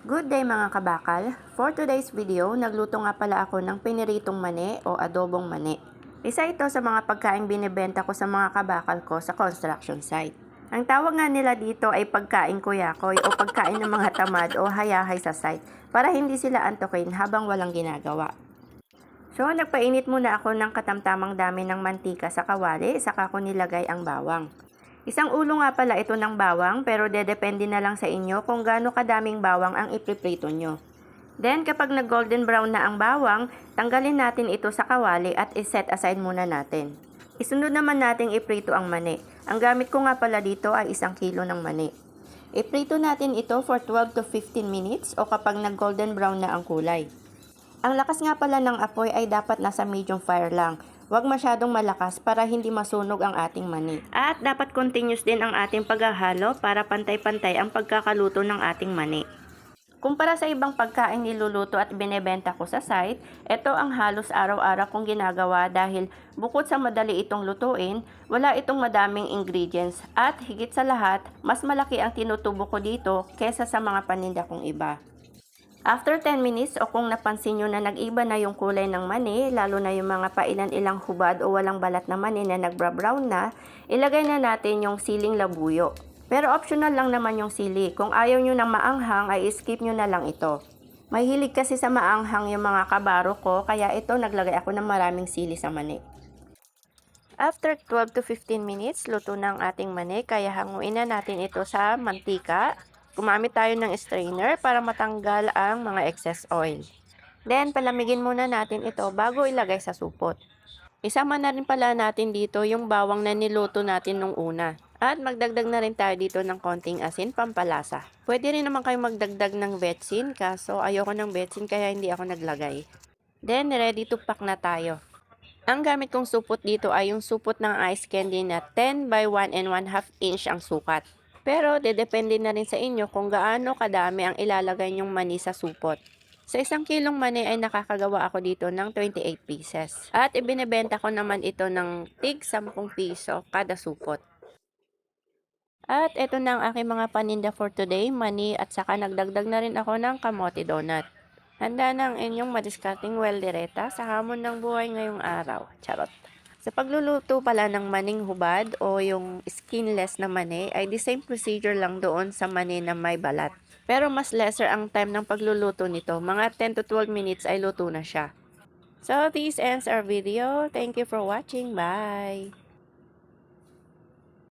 Good day mga kabakal! For today's video, nagluto nga pala ako ng piniritong mani o adobong mani. Isa ito sa mga pagkain binibenta ko sa mga kabakal ko sa construction site. Ang tawag nga nila dito ay pagkain kuyakoy o pagkain ng mga tamad o hayahay sa site para hindi sila antukin habang walang ginagawa. So, nagpainit muna ako ng katamtamang dami ng mantika sa kawali, saka ko nilagay ang bawang. Isang ulo nga pala ito ng bawang pero dedepende na lang sa inyo kung gaano kadaming bawang ang ipiprito nyo. Then kapag nag golden brown na ang bawang, tanggalin natin ito sa kawali at iset aside muna natin. Isunod naman natin iprito ang mani. Ang gamit ko nga pala dito ay 1 kilo ng mani. Iprito natin ito for 12 to 15 minutes o kapag nag golden brown na ang kulay. Ang lakas nga pala ng apoy ay dapat nasa medium fire lang. Huwag masyadong malakas para hindi masunog ang ating mani. At dapat continuous din ang ating paghahalo para pantay-pantay ang pagkakaluto ng ating mani. Kumpara sa ibang pagkain niluluto at binebenta ko sa site, ito ang halos araw-araw kong ginagawa dahil bukod sa madali itong lutuin, wala itong madaming ingredients at higit sa lahat, mas malaki ang tinutubo ko dito kesa sa mga paninda kong iba. After 10 minutes o kung napansin nyo na nag-iba na yung kulay ng mani, lalo na yung mga pailan-ilang hubad o walang balat na mani na nagbra-brown na, ilagay na natin yung siling labuyo. Pero optional lang naman yung sili. Kung ayaw nyo ng maanghang ay skip nyo na lang ito. Mahilig kasi sa maanghang yung mga kabaro ko, kaya ito naglagay ako ng maraming sili sa mani. After 12 to 15 minutes, luto na ang ating mani, kaya hanguin na natin ito sa mantika. Gumamit tayo ng strainer para matanggal ang mga excess oil. Then, palamigin muna natin ito bago ilagay sa supot. Isama na rin pala natin dito yung bawang na niluto natin nung una. At magdagdag na rin tayo dito ng konting asin pampalasa. Pwede rin naman kayo magdagdag ng betsin, kaso ayoko ng betsin kaya hindi ako naglagay. Then, ready to pack na tayo. Ang gamit kong supot dito ay yung supot ng ice candy na 10 by 1 and 1/2 inch ang sukat. Pero dedepende na rin sa inyo kung gaano kadami ang ilalagay nyong mani sa supot. Sa 1 kilong mani ay nakakagawa ako dito ng 28 pieces. At ibinebenta ko naman ito ng tig 10 piso kada supot. At ito na ang aking mga paninda for today, mani at saka nagdagdag na rin ako ng kamote donut. Handa na ang inyong madiskarting weldereta sa hamon ng buhay ngayong araw. Charot! Sa pagluluto pala ng maning hubad o yung skinless na mani ay the same procedure lang doon sa mani na may balat. Pero mas lesser ang time ng pagluluto nito, mga 10 to 12 minutes ay luto na siya. So this ends our video. Thank you for watching. Bye!